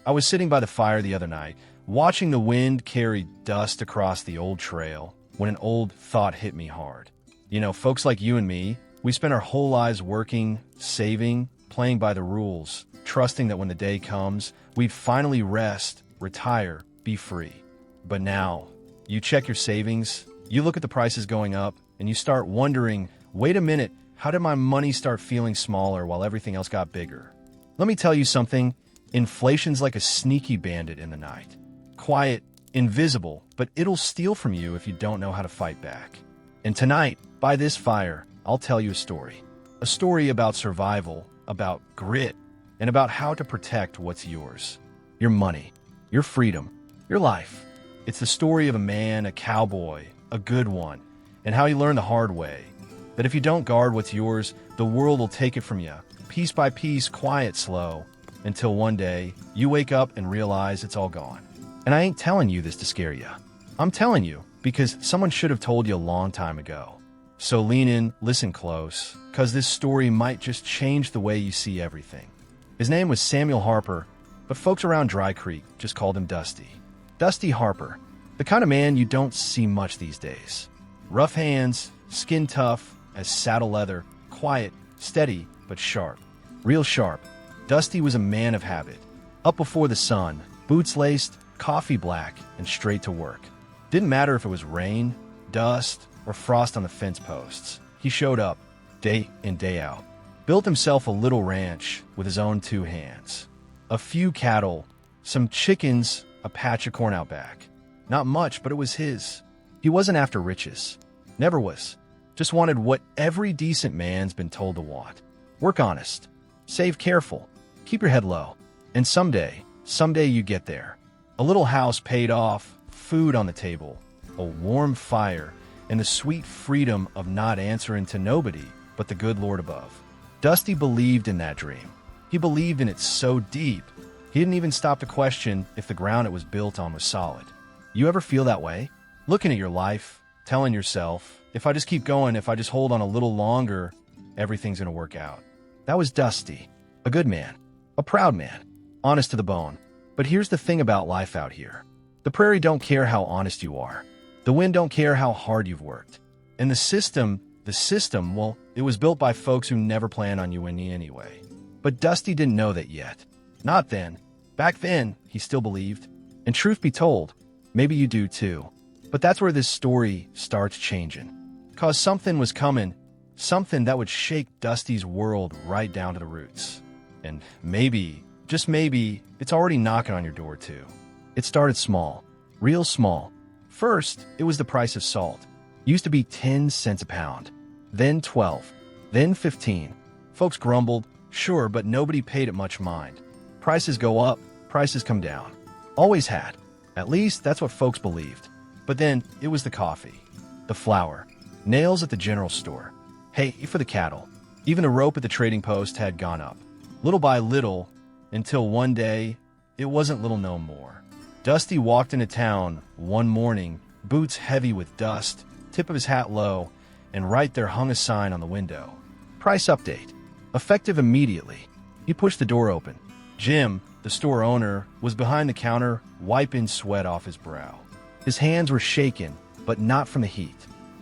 I was sitting by the fire the other night, watching the wind carry dust across the old trail, when an old thought hit me hard. You know, folks like you and me, we spend our whole lives working, saving, playing by the rules, trusting that when the day comes, we'd finally rest, retire, be free. But now, you check your savings, you look at the prices going up, and you start wondering, wait a minute, how did my money start feeling smaller while everything else got bigger? Let me tell you something, inflation's like a sneaky bandit in the night. Quiet, invisible, but it'll steal from you if you don't know how to fight back. And tonight, by this fire, I'll tell you a story. A story about survival, about grit, and about how to protect what's yours. Your money, your freedom, your life. It's the story of a man, a cowboy, a good one, and how he learned the hard way that if you don't guard what's yours, the world will take it from you, piece by piece, quiet, slow, until one day you wake up and realize it's all gone. And I ain't telling you this to scare you. I'm telling you because someone should have told you a long time ago. So lean in, listen close, because this story might just change the way you see everything. His name was Samuel Harper, but folks around Dry Creek just called him Dusty. Dusty Harper, the kind of man you don't see much these days. Rough hands, skin tough as saddle leather, quiet, steady, but sharp. Real sharp. Dusty was a man of habit. Up before the sun, boots laced, coffee black, and straight to work. Didn't matter if it was rain, dust, or frost on the fence posts. He showed up, day in, day out. Built himself a little ranch with his own 2 hands. A few cattle, some chickens, a patch of corn out back. Not much, but it was his. He wasn't after riches. Never was. Just wanted what every decent man's been told to want. Work honest. Save careful. Keep your head low. And someday you get there. A little house paid off, food on the table, a warm fire, and the sweet freedom of not answering to nobody but the good Lord above. Dusty believed in that dream. He believed in it so deep, he didn't even stop to question if the ground it was built on was solid. You ever feel that way? Looking at your life, telling yourself, if I just keep going, if I just hold on a little longer, everything's going to work out. That was Dusty. A good man. A proud man. Honest to the bone. But here's the thing about life out here. The prairie don't care how honest you are. The wind don't care how hard you've worked. And the system, well, it was built by folks who never plan on you winning anyway. But Dusty didn't know that yet. Not then. Back then, he still believed. And truth be told, maybe you do too. But that's where this story starts changing. 'Cause something was coming. Something that would shake Dusty's world right down to the roots. And maybe, just maybe, it's already knocking on your door too. It started small. Real small. First, it was the price of salt. Used to be 10 cents a pound. Then 12. Then 15. Folks grumbled, sure, but nobody paid it much mind. Prices go up, prices come down. Always had. At least that's what folks believed. But then it was the coffee. The flour. Nails at the general store. Hay for the cattle. Even the rope at the trading post had gone up. Little by little, until one day, it wasn't little no more. Dusty walked into town one morning, boots heavy with dust, tip of his hat low, and right there hung a sign on the window. Price update. Effective immediately. He pushed the door open. Jim, the store owner, was behind the counter, wiping sweat off his brow. His hands were shaking, but not from the heat.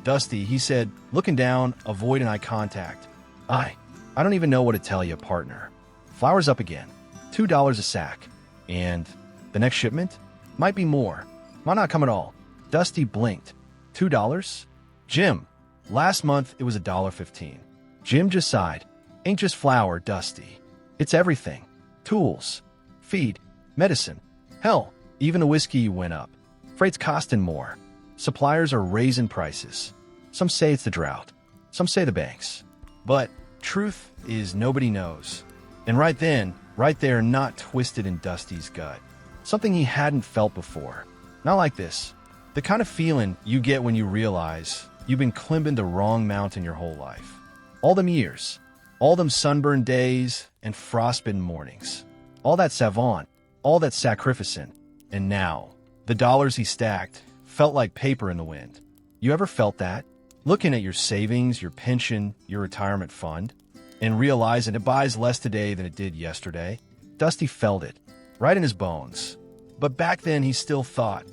Dusty, he said, looking down, avoiding eye contact. I don't even know what to tell you, partner. Flour's up again. $2 a sack. And the next shipment? Might be more. Might not come at all. Dusty blinked. $2? Jim, last month it was $1.15. Jim just sighed. Ain't just flour, Dusty. It's everything. Tools, feed, medicine. Hell, even the whiskey went up. Freight's costing more. Suppliers are raising prices. Some say it's the drought. Some say the banks. But truth is nobody knows. And right then, right there, not twisted in Dusty's gut. Something he hadn't felt before. Not like this. The kind of feeling you get when you realize you've been climbing the wrong mountain your whole life. All them years. All them sunburned days and frostbitten mornings. All that savant. All that sacrificing. And now, the dollars he stacked felt like paper in the wind. You ever felt that? Looking at your savings, your pension, your retirement fund, and realizing it buys less today than it did yesterday? Dusty felt it. right in his bones. But back then he still thought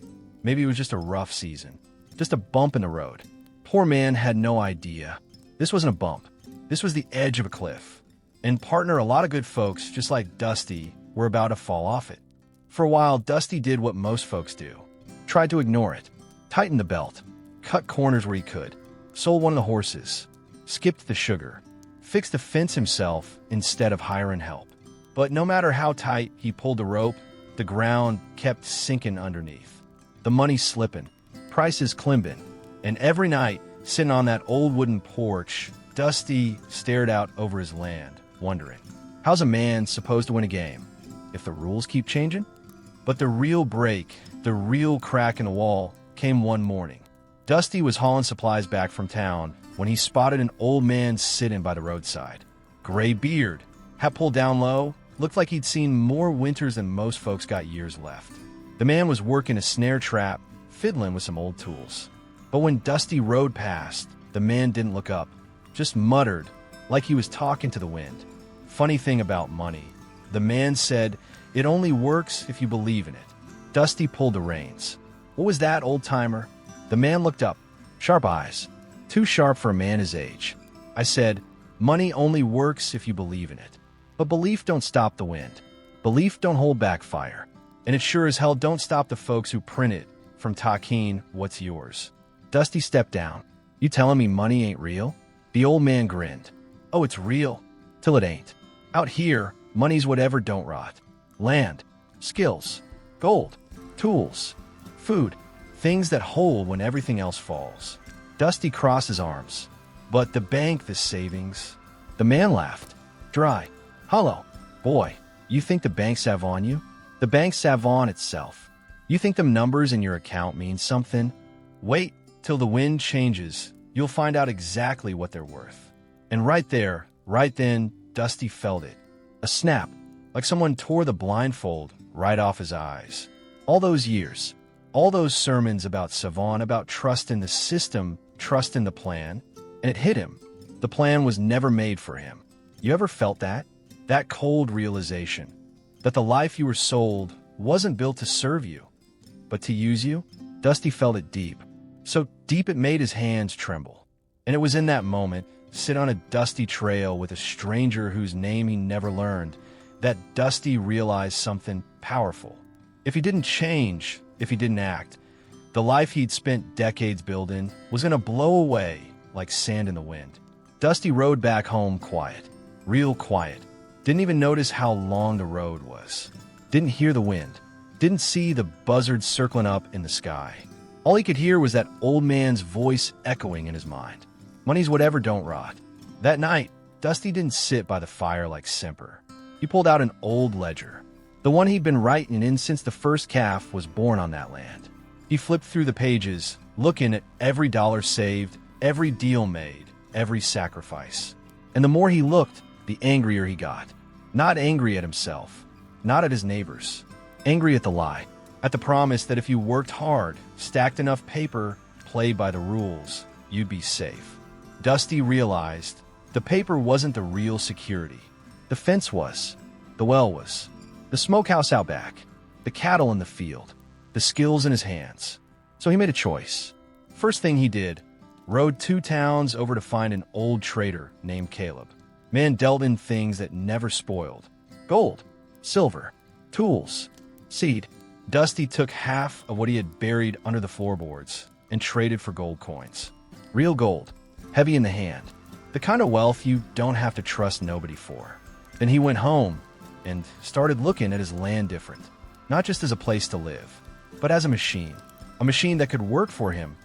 maybe it was just a rough season, just a bump in the road. Poor man had no idea. This wasn't a bump. This was the edge of a cliff. And partner, a lot of good folks, just like Dusty, were about to fall off it. For a while, Dusty did what most folks do. Tried to ignore it. Tightened the belt. Cut corners where he could. Sold one of the horses. Skipped the sugar. Fixed the fence himself instead of hiring help. But no matter how tight he pulled the rope, the ground kept sinking underneath. The money slipping. Prices climbing. And every night, sitting on that old wooden porch, Dusty stared out over his land, wondering, how's a man supposed to win a game if the rules keep changing? But the real break, the real crack in the wall, came one morning. Dusty was hauling supplies back from town when he spotted an old man sitting by the roadside. Gray beard, hat pulled down low, looked like he'd seen more winters than most folks got years left. The man was working a snare trap, fiddling with some old tools. But when Dusty rode past, the man didn't look up, just muttered like he was talking to the wind. Funny thing about money, the man said, it only works if you believe in it. Dusty pulled the reins. What was that, old-timer? The man looked up, sharp eyes, too sharp for a man his age. I said, money only works if you believe in it. But belief don't stop the wind. Belief don't hold back fire. And it sure as hell don't stop the folks who print it from talking what's yours. Dusty stepped down. You telling me money ain't real? The old man grinned. Oh, it's real, till it ain't. Out here, money's whatever don't rot. Land, skills, gold, tools, food, things that hold when everything else falls. Dusty crossed his arms. But the bank, the savings. The man laughed. Dry, hollow. Boy, you think the banks have on you? The banks have on itself. You think them numbers in your account mean something? Wait till the wind changes. You'll find out exactly what they're worth. And right there, right then, Dusty felt it. A snap, like someone tore the blindfold right off his eyes. All those years, all those sermons about Savon, about trusting the system, trusting the plan, and it hit him. The plan was never made for him. You ever felt that? That cold realization that the life you were sold wasn't built to serve you, but to use you? Dusty felt it deep. So deep it made his hands tremble. And it was in that moment, sit on a dusty trail with a stranger whose name he never learned, that Dusty realized something powerful. If he didn't change, if he didn't act, the life he'd spent decades building was going to blow away like sand in the wind. Dusty rode back home quiet, real quiet. Didn't even notice how long the road was. Didn't hear the wind. Didn't see the buzzards circling up in the sky. All he could hear was that old man's voice echoing in his mind. Money's whatever don't rot. That night, Dusty didn't sit by the fire like Semper. He pulled out an old ledger, the one he'd been writing in since the first calf was born on that land. He flipped through the pages, looking at every dollar saved, every deal made, every sacrifice. And the more he looked, the angrier he got. Not angry at himself, not at his neighbors. Angry at the lie, at the promise that if you worked hard, stacked enough paper, played by the rules, you'd be safe. Dusty realized the paper wasn't the real security. The fence was. The well was. The smokehouse out back. The cattle in the field. The skills in his hands. So he made a choice. First thing he did, rode 2 towns over to find an old trader named Caleb. Man dealt in things that never spoiled. Gold, silver, tools, seed. Dusty took half of what he had buried under the floorboards and traded for gold coins. Real gold, heavy in the hand. The kind of wealth you don't have to trust nobody for. Then he went home and started looking at his land different. Not just as a place to live, but as a machine. A machine that could work for him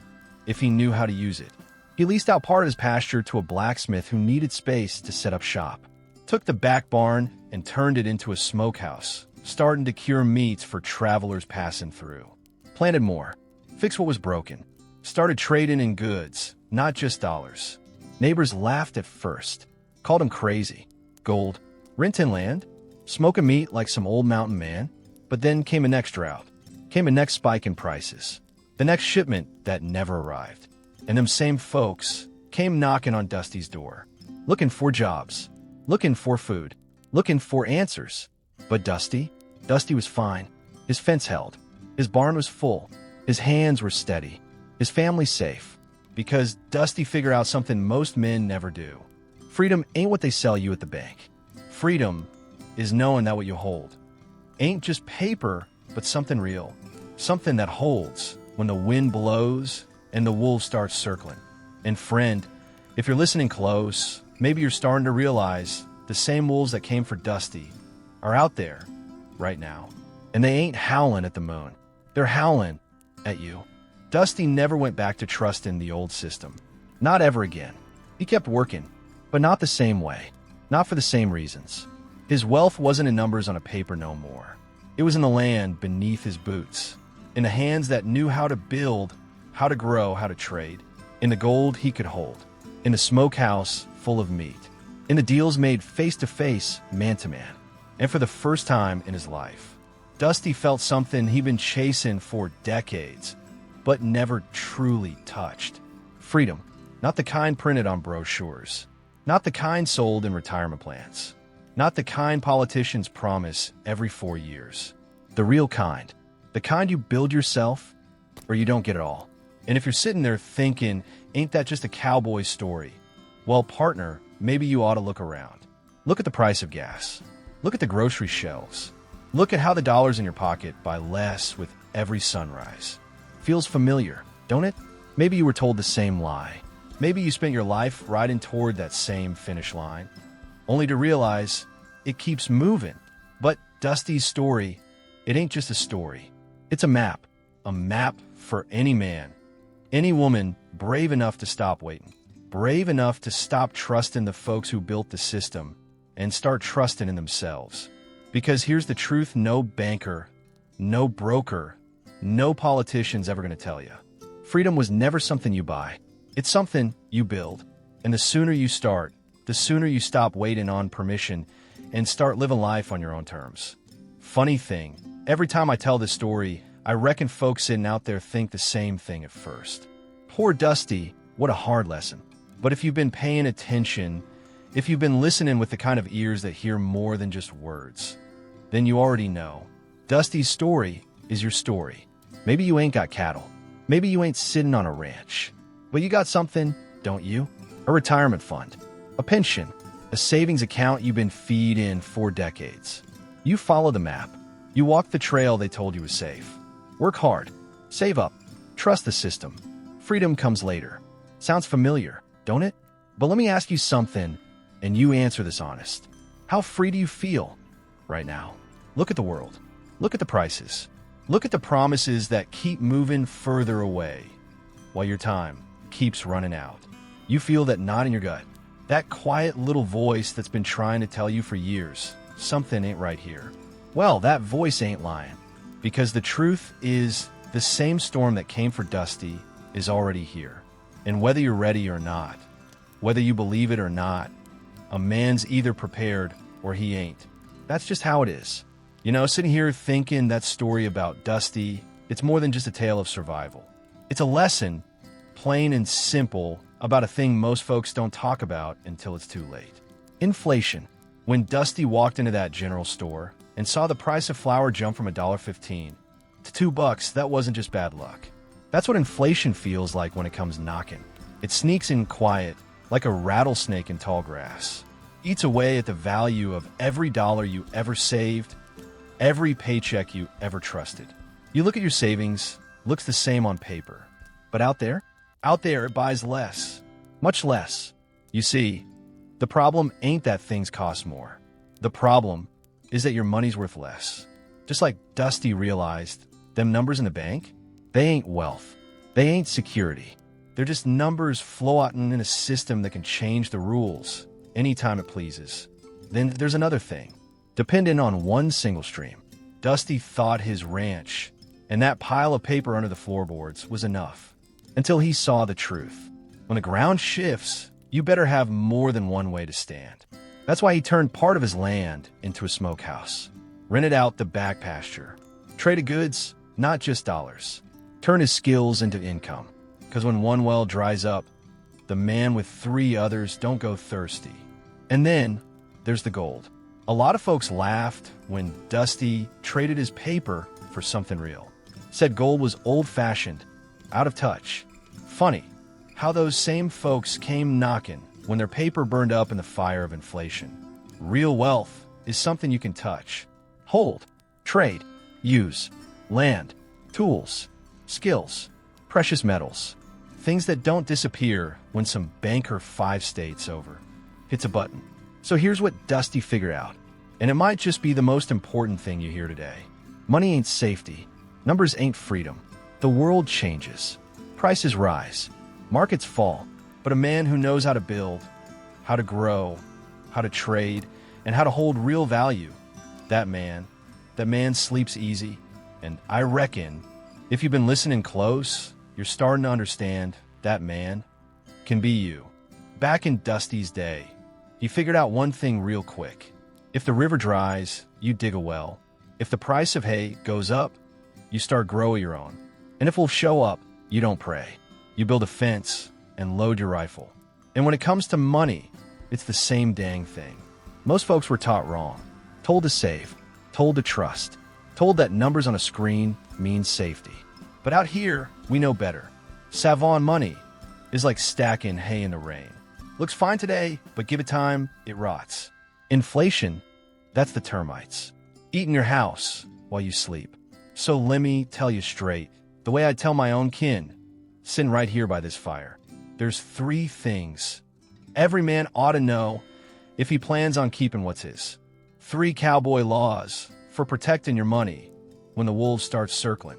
if he knew how to use it. He leased out part of his pasture to a blacksmith who needed space to set up shop. Took the back barn and turned it into a smokehouse, starting to cure meats for travelers passing through. Planted more. Fixed what was broken. Started trading in goods, not just dollars. Neighbors laughed at first. Called him crazy. Gold. Renting land. Smoking meat like some old mountain man. But then came a next drought. Came a next spike in prices. The next shipment that never arrived. And them same folks came knocking on Dusty's door. Looking for jobs. Looking for food. Looking for answers. But Dusty? Dusty was fine. His fence held. His barn was full. His hands were steady. His family safe. Because Dusty figured out something most men never do. Freedom ain't what they sell you at the bank. Freedom is knowing that what you hold ain't just paper, but something real. Something that holds when the wind blows and the wolves start circling. And friend, if you're listening close, maybe you're starting to realize the same wolves that came for Dusty are out there right now. And they ain't howling at the moon. They're howling at you. Dusty never went back to trusting the old system. Not ever again. He kept working, but not the same way. Not for the same reasons. His wealth wasn't in numbers on a paper no more. It was in the land beneath his boots. In the hands that knew how to build, how to grow, how to trade. In the gold he could hold. In the smokehouse full of meat. In the deals made face-to-face, man-to-man. And for the first time in his life, Dusty felt something he'd been chasing for decades, but never truly touched. Freedom. Not the kind printed on brochures. Not the kind sold in retirement plans. Not the kind politicians promise every 4 years. The real kind. The kind you build yourself, or you don't get it all. And if you're sitting there thinking, ain't that just a cowboy story? Well, partner, maybe you ought to look around. Look at the price of gas. Look at the grocery shelves. Look at how the dollars in your pocket buy less with every sunrise. Feels familiar, don't it? Maybe you were told the same lie. Maybe you spent your life riding toward that same finish line, only to realize it keeps moving. But Dusty's story, it ain't just a story. It's a map for any man, any woman brave enough to stop waiting, brave enough to stop trusting the folks who built the system and start trusting in themselves. Because here's the truth no banker, no broker, no politician's ever going to tell you. Freedom was never something you buy. It's something you build. And the sooner you start, the sooner you stop waiting on permission and start living life on your own terms. Funny thing, every time I tell this story, I reckon folks sitting out there think the same thing at first. Poor Dusty, what a hard lesson. But if you've been paying attention, if you've been listening with the kind of ears that hear more than just words, then you already know. Dusty's story is your story. Maybe you ain't got cattle. Maybe you ain't sitting on a ranch. But you got something, don't you? A retirement fund, a pension, a savings account you've been feeding for decades. You follow the map. You walk the trail they told you was safe. Work hard. Save up. Trust the system. Freedom comes later. Sounds familiar, don't it? But let me ask you something, and you answer this honest. How free do you feel right now? Look at the world. Look at the prices. Look at the promises that keep moving further away while your time keeps running out. You feel that knot in your gut, that quiet little voice that's been trying to tell you for years, something ain't right here. Well, that voice ain't lying, because the truth is the same storm that came for Dusty is already here. And whether you're ready or not, whether you believe it or not, a man's either prepared or he ain't. That's just how it is. You know, sitting here thinking that story about Dusty, it's more than just a tale of survival. It's a lesson, plain and simple, about a thing most folks don't talk about until it's too late. Inflation. When Dusty walked into that general store and saw the price of flour jump from $1.15 to $2, that wasn't just bad luck. That's what inflation feels like when it comes knocking. It sneaks in quiet, like a rattlesnake in tall grass. Eats away at the value of every dollar you ever saved, every paycheck you ever trusted. You look at your savings, looks the same on paper. But out there it buys less, much less. You see, the problem ain't that things cost more. The problem is that your money's worth less. Just like Dusty realized, them numbers in the bank, they ain't wealth. They ain't security. They're just numbers floating in a system that can change the rules anytime it pleases. Then there's another thing. Dependent on one single stream, Dusty thought his ranch and that pile of paper under the floorboards was enough. Until he saw the truth. When the ground shifts, you better have more than one way to stand. That's why he turned part of his land into a smokehouse. Rented out the back pasture. Traded goods, not just dollars. Turned his skills into income. Because when one well dries up, the man with 3 others don't go thirsty. And then there's the gold. A lot of folks laughed when Dusty traded his paper for something real. Said gold was old-fashioned, out of touch. Funny how those same folks came knocking when their paper burned up in the fire of inflation. Real wealth is something you can touch, hold, trade, use, land, tools, skills, precious metals, things that don't disappear when some banker 5 states over hits a button. So here's what Dusty figured out, and it might just be the most important thing you hear today. Money ain't safety. Numbers ain't freedom. The world changes. Prices rise. Markets fall. But a man who knows how to build, how to grow, how to trade, and how to hold real value, that man sleeps easy. And I reckon if you've been listening close, you're starting to understand that man can be you. Back in Dusty's day, he figured out one thing real quick. If the river dries, you dig a well. If the price of hay goes up, you start grow your own. And if wolves show up, you don't pray. You build a fence and load your rifle. And when it comes to money, it's the same dang thing. Most folks were taught wrong. Told to save, told to trust, told that numbers on a screen mean safety. But out here, we know better. Savon money is like stacking hay in the rain. Looks fine today, but give it time, it rots. Inflation, that's the termites. Eating your house while you sleep. So let me tell you straight, the way I tell my own kin, sitting right here by this fire. There's 3 things every man ought to know if he plans on keeping what's his. 3 cowboy laws for protecting your money when the wolves start circling.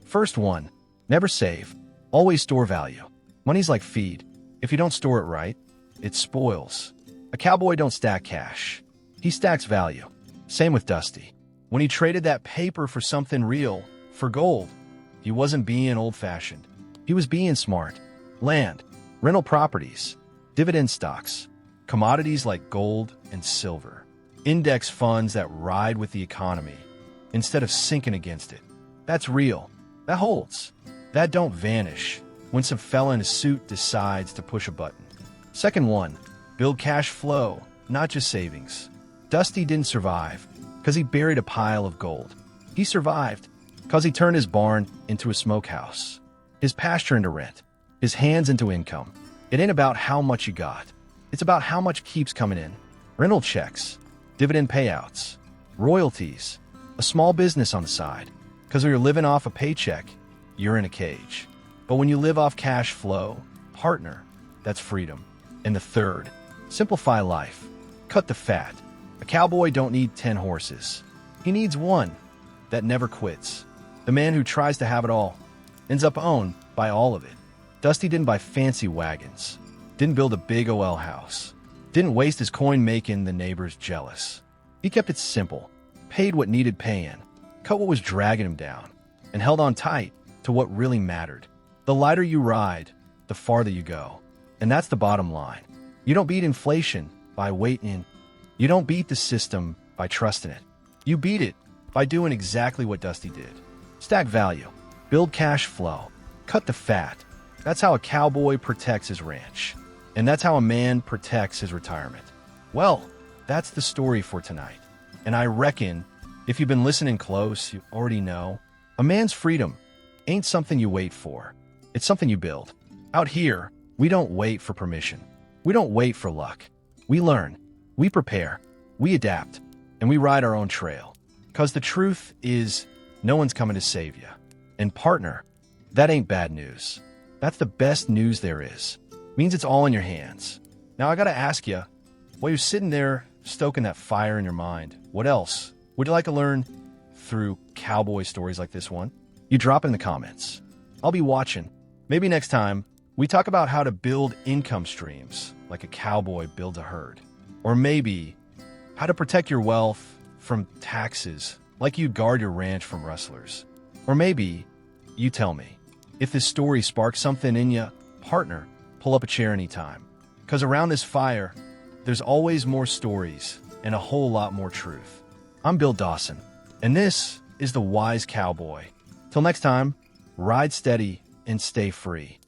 First one, never save, always store value. Money's like feed. If you don't store it right, it spoils. A cowboy don't stack cash. He stacks value. Same with Dusty. When he traded that paper for something real, for gold, he wasn't being old-fashioned. He was being smart. Land, rental properties, dividend stocks, commodities like gold and silver, index funds that ride with the economy instead of sinking against it. That's real. That holds. That don't vanish when some fella in a suit decides to push a button. Second one, build cash flow, not just savings. Dusty didn't survive because he buried a pile of gold. He survived because he turned his barn into a smokehouse, his pasture into rent, his hands into income. It ain't about how much you got. It's about how much keeps coming in. Rental checks, dividend payouts, royalties, a small business on the side. Because when you're living off a paycheck, you're in a cage. But when you live off cash flow, partner, that's freedom. And the third, simplify life. Cut the fat. A cowboy don't need 10 horses. He needs one that never quits. The man who tries to have it all ends up owned by all of it. Dusty didn't buy fancy wagons, didn't build a big OL house, didn't waste his coin making the neighbors jealous. He kept it simple, paid what needed paying, cut what was dragging him down, and held on tight to what really mattered. The lighter you ride, the farther you go. And that's the bottom line. You don't beat inflation by waiting. You don't beat the system by trusting it. You beat it by doing exactly what Dusty did. Stack value, build cash flow, cut the fat. That's how a cowboy protects his ranch. And that's how a man protects his retirement. Well, that's the story for tonight. And I reckon if you've been listening close, you already know a man's freedom ain't something you wait for. It's something you build. Out here, we don't wait for permission. We don't wait for luck. We learn, we prepare, we adapt, and we ride our own trail. Because the truth is, no one's coming to save you. And partner, that ain't bad news. That's the best news there is. Means it's all in your hands. Now I gotta ask you, while you're sitting there stoking that fire in your mind, what else would you like to learn through cowboy stories like this one? You drop it in the comments. I'll be watching. Maybe next time, we talk about how to build income streams like a cowboy builds a herd. Or maybe how to protect your wealth from taxes like you guard your ranch from rustlers. Or maybe you tell me, if this story sparks something in you, partner, pull up a chair anytime. Because around this fire, there's always more stories and a whole lot more truth. I'm Bill Dawson, and this is The Wise Cowboy. Till next time, ride steady and stay free.